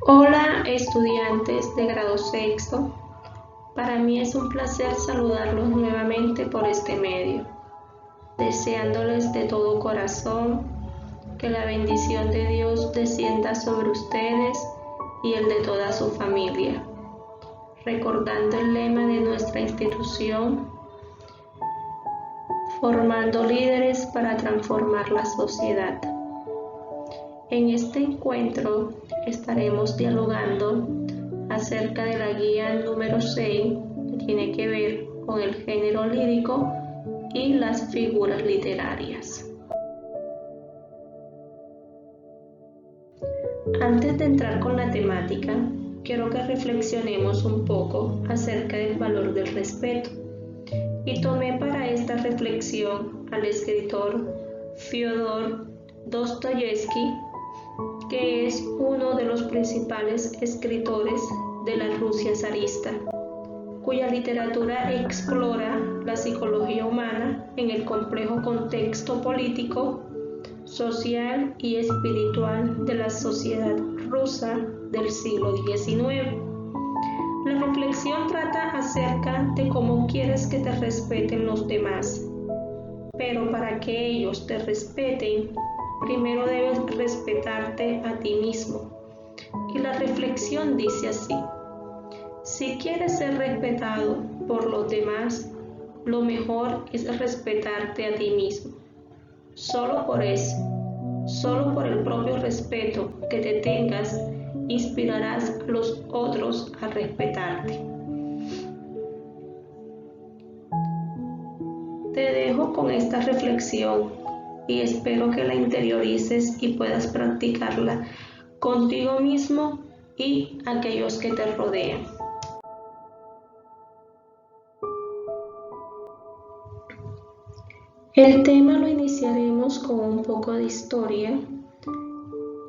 Hola estudiantes de grado sexto, para mí es un placer saludarlos nuevamente por este medio, deseándoles de todo corazón que la bendición de Dios descienda sobre ustedes y el de toda su familia, recordando el lema de nuestra institución, formando líderes para transformar la sociedad. En este encuentro estaremos dialogando acerca de la guía número 6 que tiene que ver con el género lírico y las figuras literarias. Antes de entrar con la temática, quiero que reflexionemos un poco acerca del valor del respeto. Y tomé para esta reflexión al escritor Fyodor Dostoyevsky, que es uno de los principales escritores de la Rusia zarista, cuya literatura explora la psicología humana en el complejo contexto político, social y espiritual de la sociedad rusa del siglo XIX. La reflexión trata acerca de cómo quieres que te respeten los demás, pero para que ellos te respeten, primero debes respetarte a ti mismo. Y la reflexión dice así: si quieres ser respetado por los demás, lo mejor es respetarte a ti mismo. Solo por eso, solo por el propio respeto que te tengas, inspirarás a los otros a respetarte. Te dejo con esta reflexión y espero que la interiorices y puedas practicarla contigo mismo y aquellos que te rodean. El tema lo iniciaremos con un poco de historia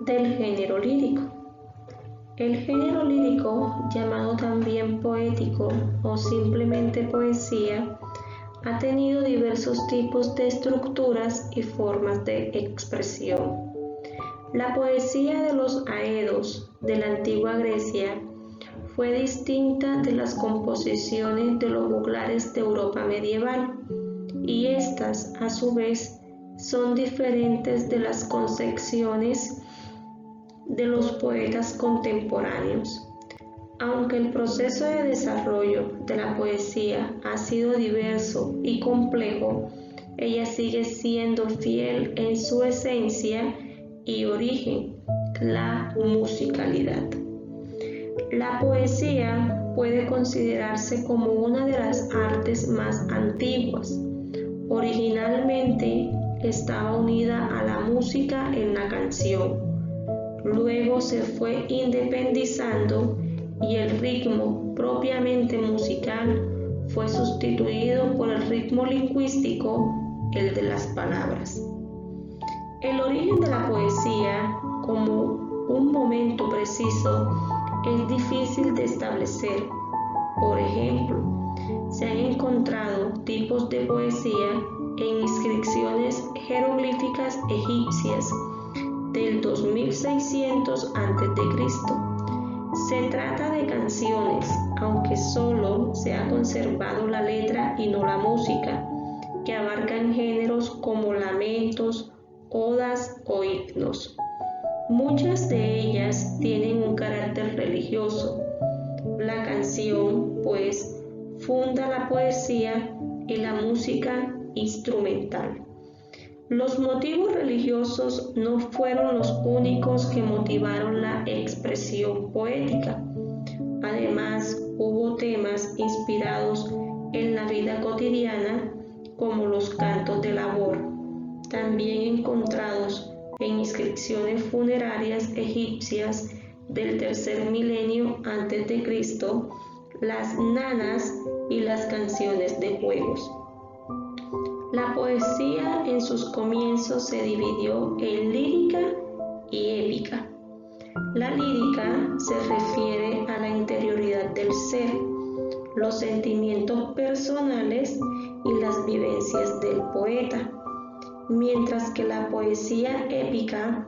del género lírico. El género lírico, llamado también poético o simplemente poesía, ha tenido diversos tipos de estructuras y formas de expresión. La poesía de los aedos de la antigua Grecia fue distinta de las composiciones de los juglares de Europa medieval, y estas, a su vez, son diferentes de las concepciones de los poetas contemporáneos. Aunque el proceso de desarrollo de la poesía ha sido diverso y complejo, ella sigue siendo fiel en su esencia y origen, la musicalidad. La poesía puede considerarse como una de las artes más antiguas. Originalmente estaba unida a la música en la canción. Luego se fue independizando y el ritmo propiamente musical fue sustituido por el ritmo lingüístico, el de las palabras. El origen de la poesía como un momento preciso es difícil de establecer. Por ejemplo, se han encontrado tipos de poesía en inscripciones jeroglíficas egipcias del 2600 a.C. Se trata de canciones, aunque solo se ha conservado la letra y no la música, que abarcan géneros como lamentos, odas o himnos. Muchas de ellas tienen un carácter religioso. La canción, pues, funda la poesía y la música instrumental. Los motivos religiosos no fueron los únicos que motivaron la expresión poética. Además, hubo temas inspirados en la vida cotidiana, como los cantos de labor, también encontrados en inscripciones funerarias egipcias del tercer milenio antes de Cristo, las nanas y las canciones de juegos. La poesía en sus comienzos se dividió en lírica y épica. La lírica se refiere a la interioridad del ser, los sentimientos personales y las vivencias del poeta, mientras que la poesía épica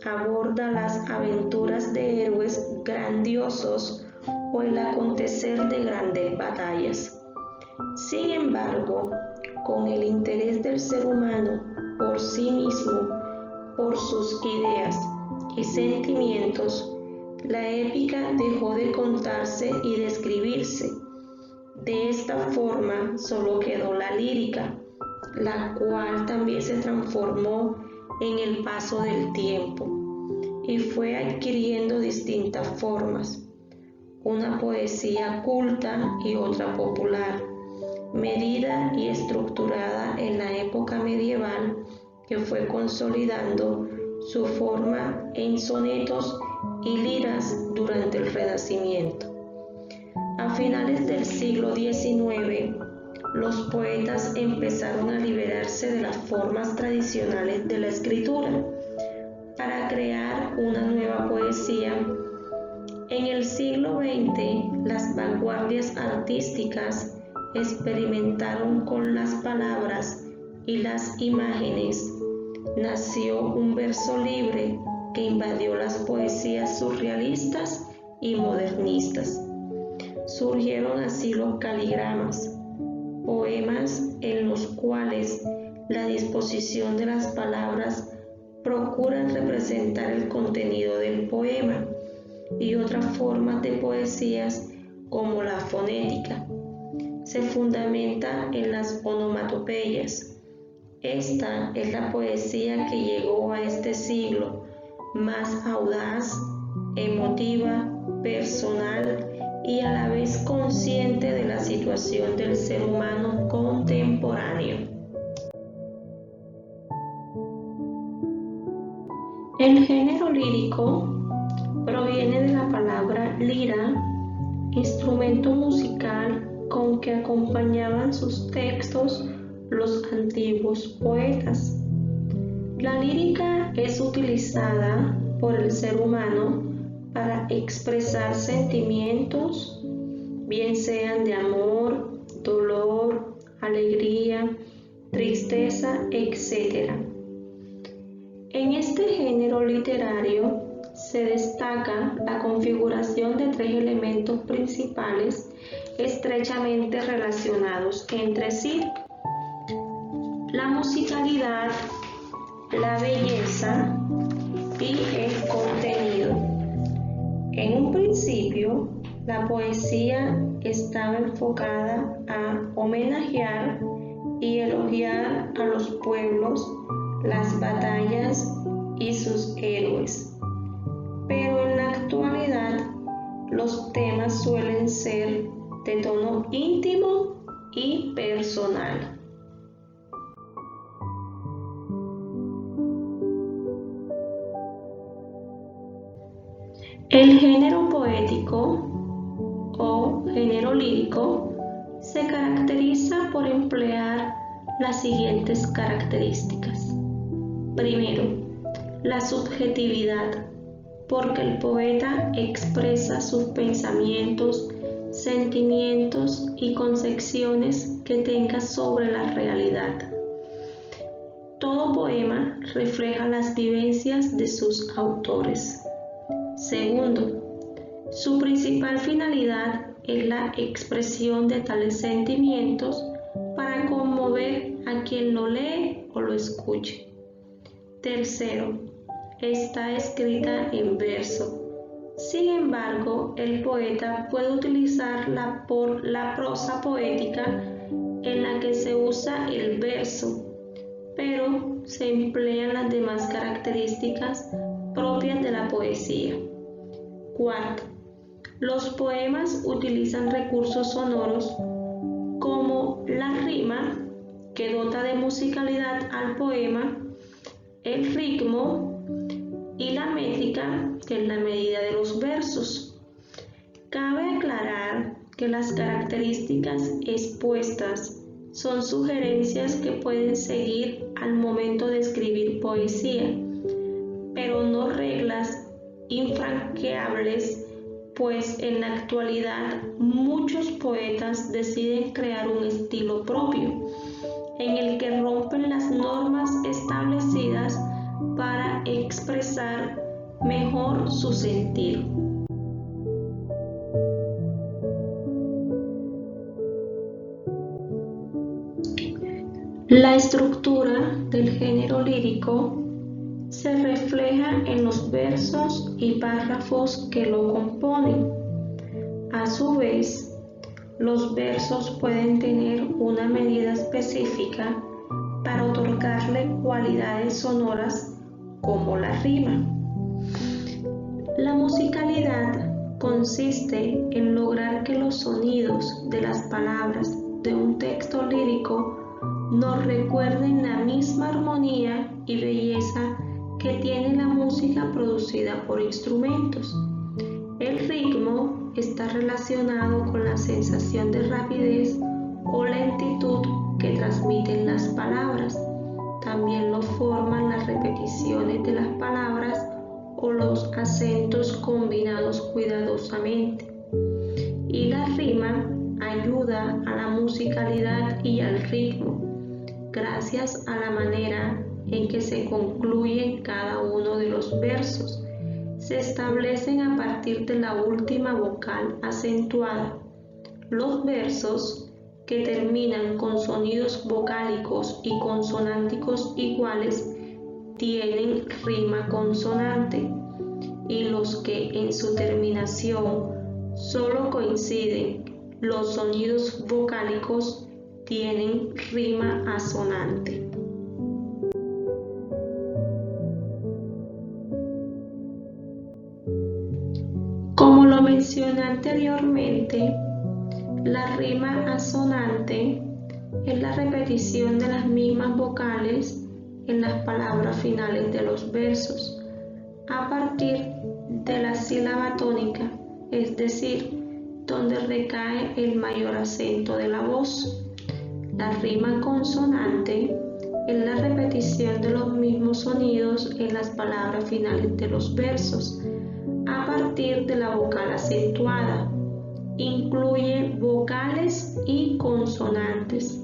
aborda las aventuras de héroes grandiosos o el acontecer de grandes batallas. Sin embargo, con el interés del ser humano por sí mismo, por sus ideas y sentimientos, la épica dejó de contarse y de escribirse. De esta forma solo quedó la lírica, la cual también se transformó en el paso del tiempo y fue adquiriendo distintas formas, una poesía culta y otra popular, medida y estructurada en la época medieval, que fue consolidando su forma en sonetos y liras durante el Renacimiento. A finales del siglo XIX, los poetas empezaron a liberarse de las formas tradicionales de la escritura para crear una nueva poesía. En el siglo XX, las vanguardias artísticas experimentaron con las palabras y las imágenes. Nació un verso libre que invadió las poesías surrealistas y modernistas. Surgieron así los caligramas, poemas en los cuales la disposición de las palabras procura representar el contenido del poema, y otras formas de poesías como la fonética. Se fundamenta en las onomatopeyas. Esta es la poesía que llegó a este siglo, más audaz, emotiva, personal y a la vez consciente de la situación del ser humano contemporáneo. El género lírico proviene de la palabra lira, instrumento musical con que acompañaban sus textos los antiguos poetas. La lírica es utilizada por el ser humano para expresar sentimientos, bien sean de amor, dolor, alegría, tristeza, etc. En este género literario se destaca la configuración de tres elementos principales estrechamente relacionados entre sí: la musicalidad, la belleza y el contenido. En un principio, la poesía estaba enfocada a homenajear y elogiar a los pueblos, las batallas y sus héroes. Pero en la actualidad, los temas suelen ser de tono íntimo y personal. El género poético o género lírico se caracteriza por emplear las siguientes características. Primero, la subjetividad, porque el poeta expresa sus pensamientos, sentimientos y concepciones que tenga sobre la realidad. Todo poema refleja las vivencias de sus autores. Segundo, su principal finalidad es la expresión de tales sentimientos para conmover a quien lo lee o lo escuche. Tercero, está escrita en verso. Sin embargo, el poeta puede utilizar la prosa poética en la que se usa el verso, pero se emplean las demás características propias de la poesía. Cuarto, los poemas utilizan recursos sonoros como la rima, que dota de musicalidad al poema, el ritmo y la métrica, que es la medida de los versos. Cabe aclarar que las características expuestas son sugerencias que pueden seguir al momento de escribir poesía, pero no reglas infranqueables, pues en la actualidad muchos poetas deciden crear un estilo propio, en el que rompen las normas establecidas para expresar expresar mejor su sentido. La estructura del género lírico se refleja en los versos y párrafos que lo componen. A su vez, los versos pueden tener una medida específica para otorgarle cualidades sonoras como la rima. La musicalidad consiste en lograr que los sonidos de las palabras de un texto lírico nos recuerden la misma armonía y belleza que tiene la música producida por instrumentos. El ritmo está relacionado con la sensación de rapidez o lentitud que transmiten las palabras. También lo forman las repeticiones de las palabras o los acentos combinados cuidadosamente. Y la rima ayuda a la musicalidad y al ritmo, gracias a la manera en que se concluyen cada uno de los versos. Se establecen a partir de la última vocal acentuada. Los versos que terminan con sonidos vocálicos y consonánticos iguales tienen rima consonante, y los que en su terminación solo coinciden los sonidos vocálicos tienen rima asonante. Como lo mencioné anteriormente, la rima asonante es la repetición de las mismas vocales en las palabras finales de los versos a partir de la sílaba tónica, es decir, donde recae el mayor acento de la voz. La rima consonante es la repetición de los mismos sonidos en las palabras finales de los versos a partir de la vocal acentuada. Incluye vocales y consonantes.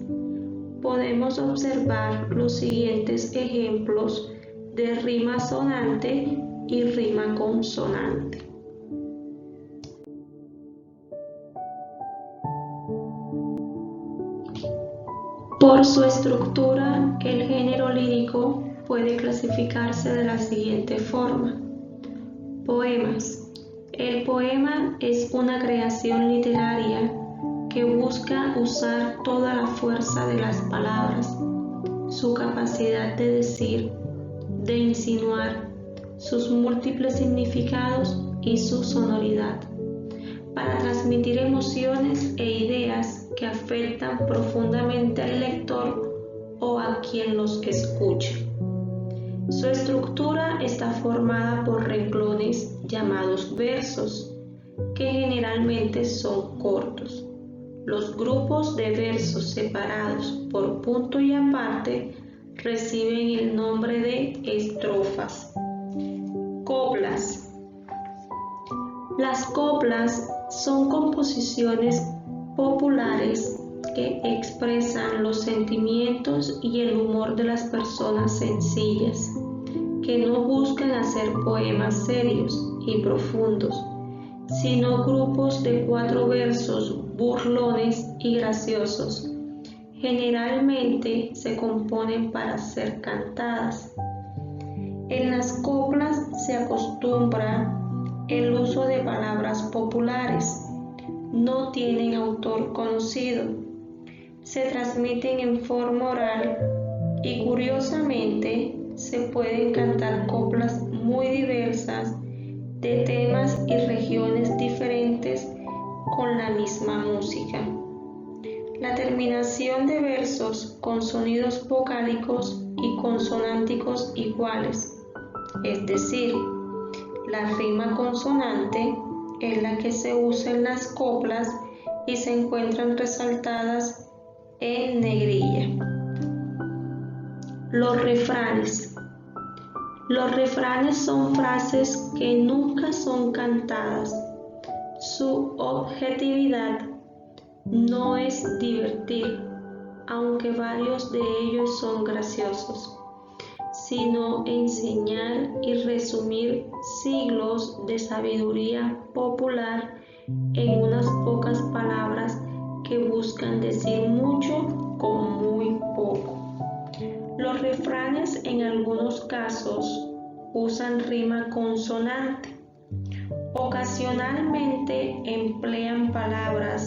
Podemos observar los siguientes ejemplos de rima asonante y rima consonante. Por su estructura, el género lírico puede clasificarse de la siguiente forma. Poemas. El poema es una creación literaria que busca usar toda la fuerza de las palabras, su capacidad de decir, de insinuar, sus múltiples significados y su sonoridad, para transmitir emociones e ideas que afectan profundamente al lector o a quien los escuche. Su estructura está formada por renglones llamados versos, que generalmente son cortos. Los grupos de versos separados por punto y aparte reciben el nombre de estrofas. Coplas. Las coplas son composiciones populares que expresan los sentimientos y el humor de las personas sencillas, que no buscan hacer poemas serios y profundos, sino grupos de 4 versos burlones y graciosos. Generalmente se componen para ser cantadas. En las coplas se acostumbra el uso de palabras populares. No tienen autor conocido. Se transmiten en forma oral y curiosamente se pueden cantar coplas muy diversas de temas y regiones diferentes con la misma música. La terminación de versos con sonidos vocálicos y consonánticos iguales, es decir, la rima consonante es la que se usa en las coplas y se encuentran resaltadas en negrilla. Los refranes. Los refranes son frases que nunca son cantadas. Su objetividad no es divertir, aunque varios de ellos son graciosos, sino enseñar y resumir siglos de sabiduría popular en unas pocas palabras que buscan decir mucho con muy poco. Los refranes en algunos casos usan rima consonante. Ocasionalmente emplean palabras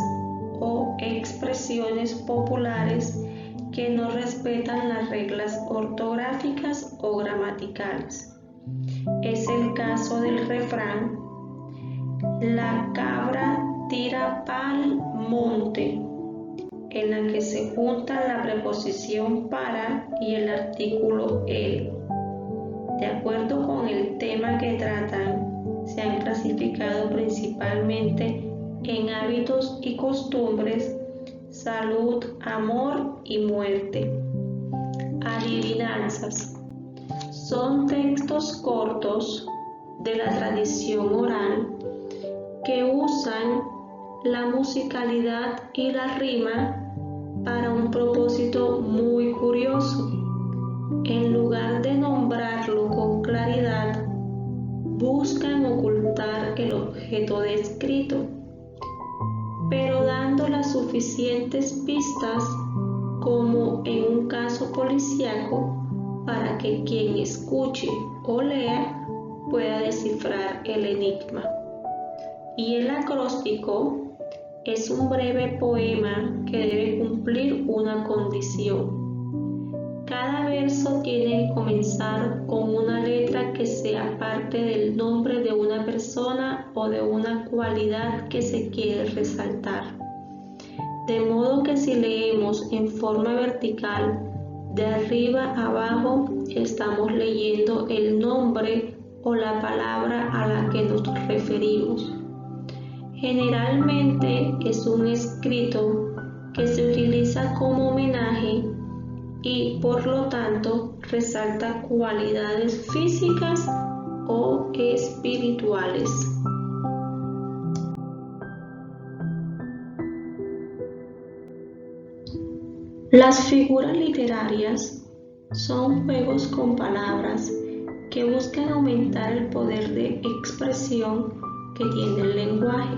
o expresiones populares que no respetan las reglas ortográficas o gramaticales. Es el caso del refrán: la cabra tira pa'l monte, en la que se junta la preposición para y el artículo el. De acuerdo con el tema que tratan, se han clasificado principalmente en hábitos y costumbres, salud, amor y muerte. Adivinanzas. Son textos cortos de la tradición oral que usan la musicalidad y la rima para un propósito muy curioso. En lugar de nombrarlo con claridad, buscan ocultar el objeto descrito, pero dando las suficientes pistas, como en un caso policíaco, para que quien escuche o lea pueda descifrar el enigma. Y el acróstico es un breve poema que debe cumplir una condición. Cada verso tiene que comenzar con una letra que sea parte del nombre de una persona o de una cualidad que se quiere resaltar. De modo que si leemos en forma vertical, de arriba a abajo, estamos leyendo el nombre o la palabra a la que nos referimos. Generalmente es un escrito que se utiliza como homenaje y por lo tanto resalta cualidades físicas o espirituales. Las figuras literarias son juegos con palabras que buscan aumentar el poder de expresión que tiene el lenguaje.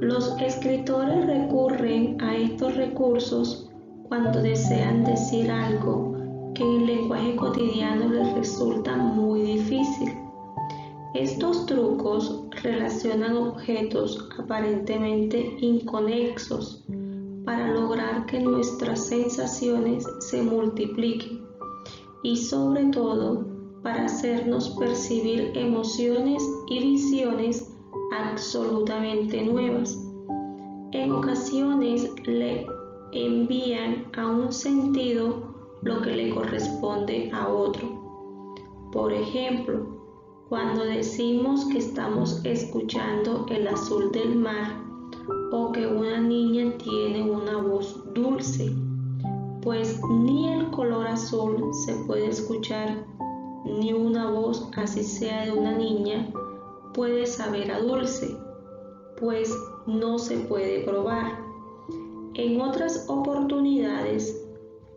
Los escritores recurren a estos recursos cuando desean decir algo que en el lenguaje cotidiano les resulta muy difícil. Estos trucos relacionan objetos aparentemente inconexos para lograr que nuestras sensaciones se multipliquen y sobre todo para hacernos percibir emociones y visiones absolutamente nuevas. En ocasiones le envían a un sentido lo que le corresponde a otro. Por ejemplo, cuando decimos que estamos escuchando el azul del mar o que una niña tiene una voz dulce, pues ni el color azul se puede escuchar, ni una voz, así sea de una niña, puede saber a dulce, pues no se puede probar. En otras oportunidades,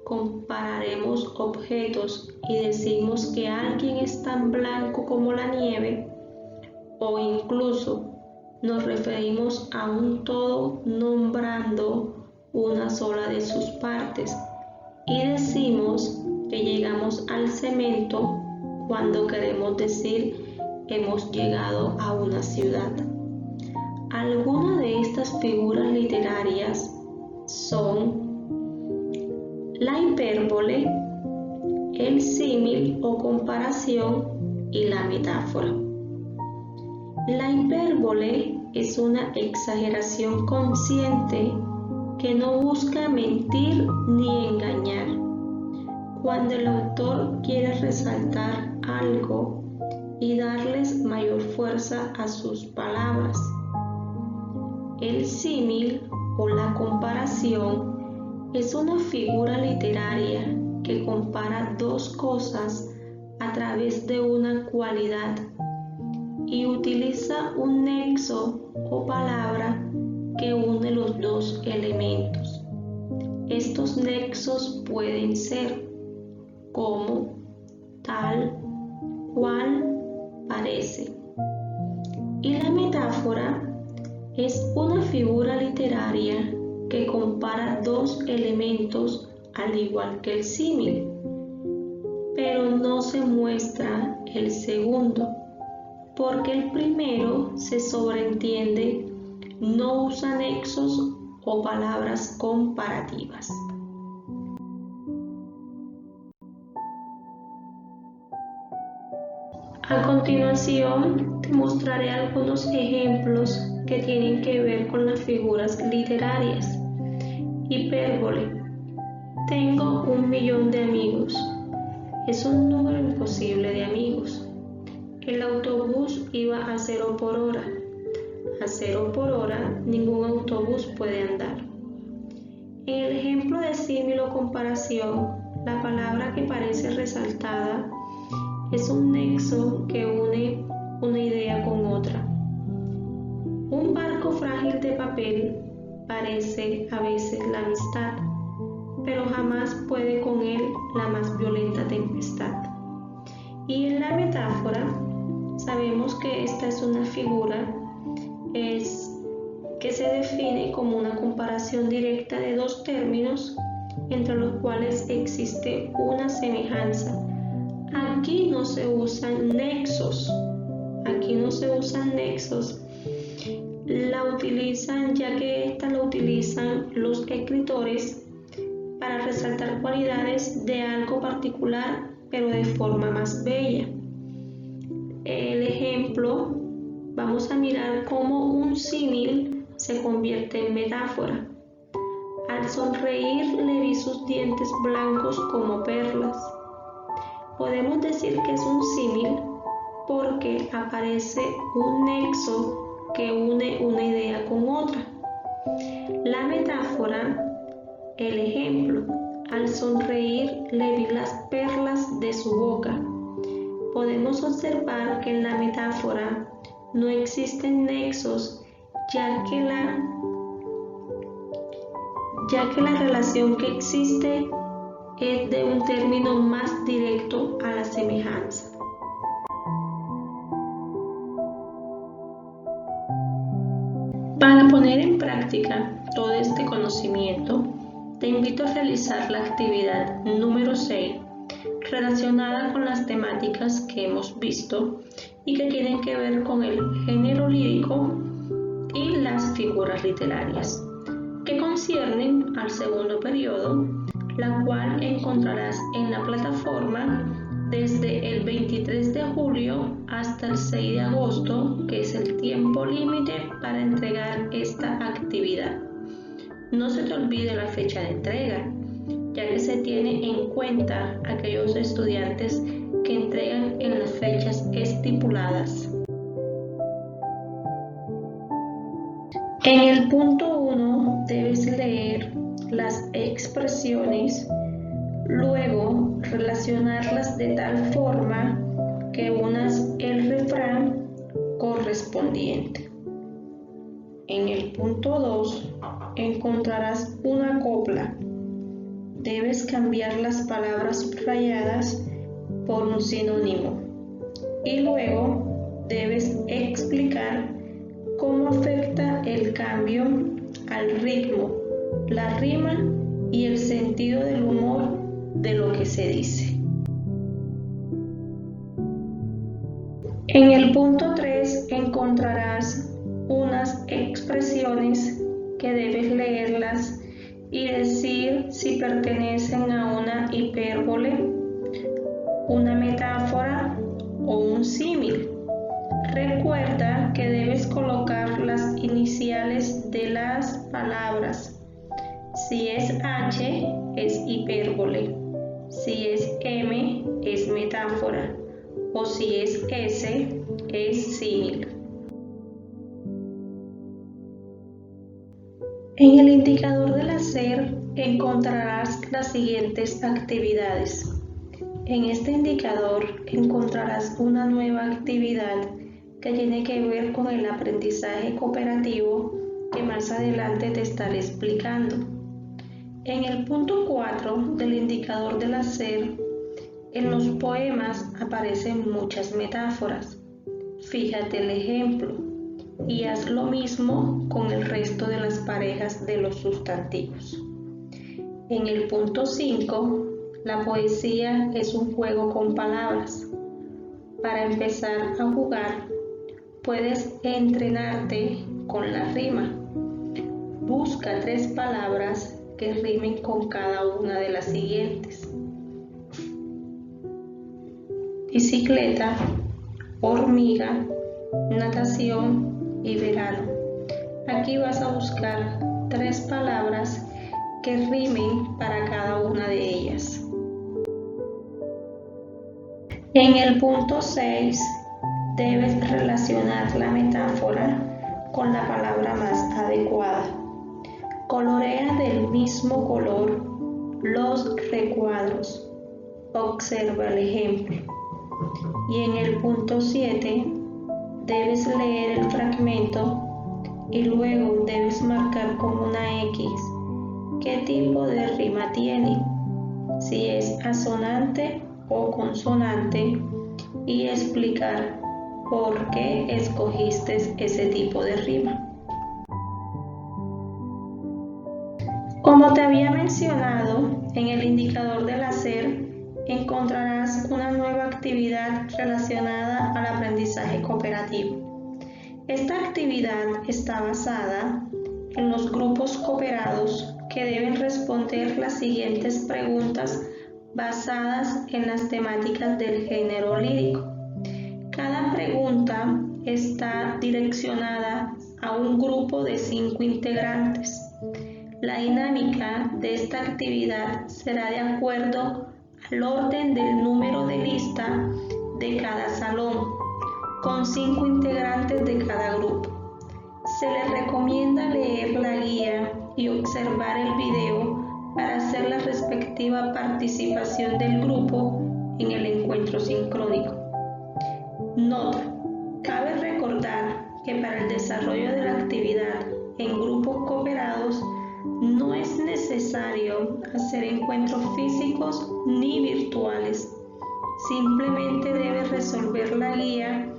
compararemos objetos y decimos que alguien es tan blanco como la nieve, o incluso nos referimos a un todo nombrando una sola de sus partes y decimos que llegamos al cemento cuando queremos decir hemos llegado a una ciudad. Algunas de estas figuras literarias son la hipérbole, el símil o comparación y la metáfora. La hipérbole es una exageración consciente que no busca mentir ni engañar. Cuando el autor quiere resaltar algo y darles mayor fuerza a sus palabras. El símil o la comparación es una figura literaria que compara dos cosas a través de una cualidad y utiliza un nexo o palabra que une los dos elementos. Estos nexos pueden ser como literaria que compara dos elementos al igual que el símil, pero no se muestra el segundo, porque el primero se sobreentiende, no usa nexos o palabras comparativas. A continuación, te mostraré algunos ejemplos que tienen que ver con las figuras literarias. Hipérbole. Tengo 1.000.000 de amigos. Es un número imposible de amigos. El autobús iba a 0 por hora. A 0 por hora, ningún autobús puede andar. En el ejemplo de símil o comparación, la palabra que parece resaltada es un nexo que une una idea con otra. Un barco frágil de papel parece a veces la amistad, pero jamás puede con él la más violenta tempestad. Y en la metáfora, sabemos que esta es una figura que se define como una comparación directa de dos términos entre los cuales existe una semejanza. Aquí no se usan nexos. La utilizan, ya que esta la utilizan los escritores para resaltar cualidades de algo particular, pero de forma más bella. El ejemplo, vamos a mirar cómo un símil se convierte en metáfora. Al sonreír le vi sus dientes blancos como perlas. Podemos decir que es un símil porque aparece un nexo que une una idea con otra. La metáfora, el ejemplo, al sonreír le vi las perlas de su boca. Podemos observar que en la metáfora no existen nexos, ya que la relación que existe es de un término más directo a la semejanza. Para poner en práctica todo este conocimiento, te invito a realizar la actividad número 6, relacionada con las temáticas que hemos visto y que tienen que ver con el género lírico y las figuras literarias, que conciernen al segundo periodo, la cual encontrarás en la plataforma desde el 23 de julio hasta el 6 de agosto, que es el tiempo límite para entregar esta actividad. No se te olvide la fecha de entrega, ya que se tiene en cuenta aquellos estudiantes que entregan en las fechas estipuladas. En el punto 1 debes leer las expresiones, luego relacionarlas de tal forma que unas el refrán correspondiente. En el punto 2 encontrarás una copla. Debes cambiar las palabras subrayadas por un sinónimo y luego debes explicar cómo afecta el cambio al ritmo, la rima y el sentido del humor de lo que se dice. En el punto 3 encontrarás unas expresiones que debes leerlas y decir si pertenecen a una hipérbole, una metáfora o un símil. Recuerda que debes colocar las iniciales de las palabras. Si es H, es hipérbole. Si es M, es metáfora. O si es S, es símil. En el indicador del hacer encontrarás las siguientes actividades. En este indicador encontrarás una nueva actividad que tiene que ver con el aprendizaje cooperativo que más adelante te estaré explicando. En el punto 4 del indicador del hacer, en los poemas aparecen muchas metáforas. Fíjate el ejemplo. y haz lo mismo con el resto de las parejas de los sustantivos. En el punto 5, la poesía es un juego con palabras. Para empezar a jugar, puedes entrenarte con la rima. Busca 3 palabras que rimen con cada una de las siguientes: bicicleta, hormiga, natación y verano. Aquí vas a buscar 3 palabras que rimen para cada una de ellas. En el punto 6, debes relacionar la metáfora con la palabra más adecuada. Colorea del mismo color los recuadros. Observa el ejemplo. Y en el punto 7, debes leer el fragmento y luego debes marcar con una X qué tipo de rima tiene, si es asonante o consonante, y explicar por qué escogiste ese tipo de rima. Como te había mencionado, en el indicador del hacer encontrarás una nueva actividad relacionada al aprendizaje cooperativo. Esta actividad está basada en los grupos cooperados que deben responder las siguientes preguntas basadas en las temáticas del género lírico. Cada pregunta está direccionada a un grupo de 5 integrantes. La dinámica de esta actividad será de acuerdo al orden del número de lista de cada salón, con 5 integrantes de cada grupo. Se les recomienda leer la guía y observar el video para hacer la respectiva participación del grupo en el encuentro sincrónico. Nota: cabe recordar que para el desarrollo de la actividad en grupos cooperados no es necesario hacer encuentros físicos ni virtuales. Simplemente debe resolver la guía,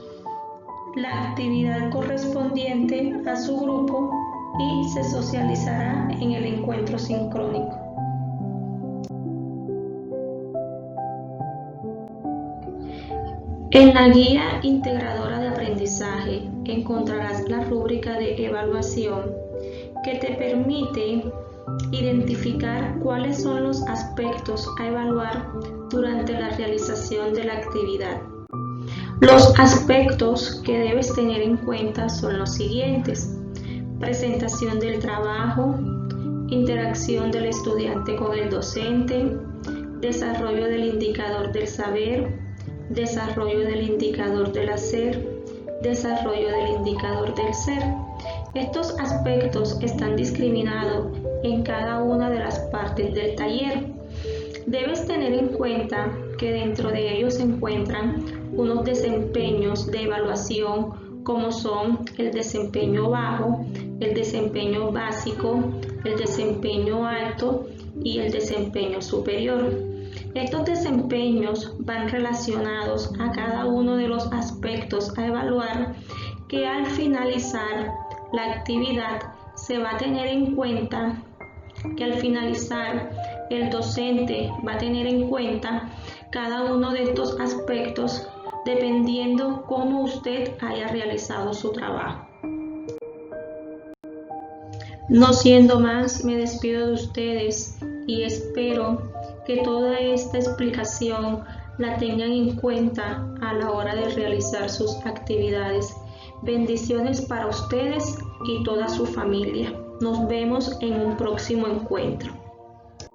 la actividad correspondiente a su grupo, y se socializará en el encuentro sincrónico. En la guía integradora de aprendizaje encontrarás la rúbrica de evaluación que te permite identificar cuáles son los aspectos a evaluar durante la realización de la actividad. Los aspectos que debes tener en cuenta son los siguientes: presentación del trabajo, interacción del estudiante con el docente, desarrollo del indicador del saber, desarrollo del indicador del hacer, desarrollo del indicador del ser. Estos aspectos están discriminados en cada una de las partes del taller. Debes tener en cuenta que dentro de ellos se encuentran unos desempeños de evaluación, como son el desempeño bajo, el desempeño básico, el desempeño alto y el desempeño superior. Estos desempeños van relacionados a cada uno de los aspectos a evaluar, que al finalizar la actividad se va a tener en cuenta que al finalizar el docente va a tener en cuenta cada uno de estos aspectos dependiendo cómo usted haya realizado su trabajo. No siendo más, me despido de ustedes y espero que toda esta explicación la tengan en cuenta a la hora de realizar sus actividades. Bendiciones para ustedes y toda su familia. Nos vemos en un próximo encuentro.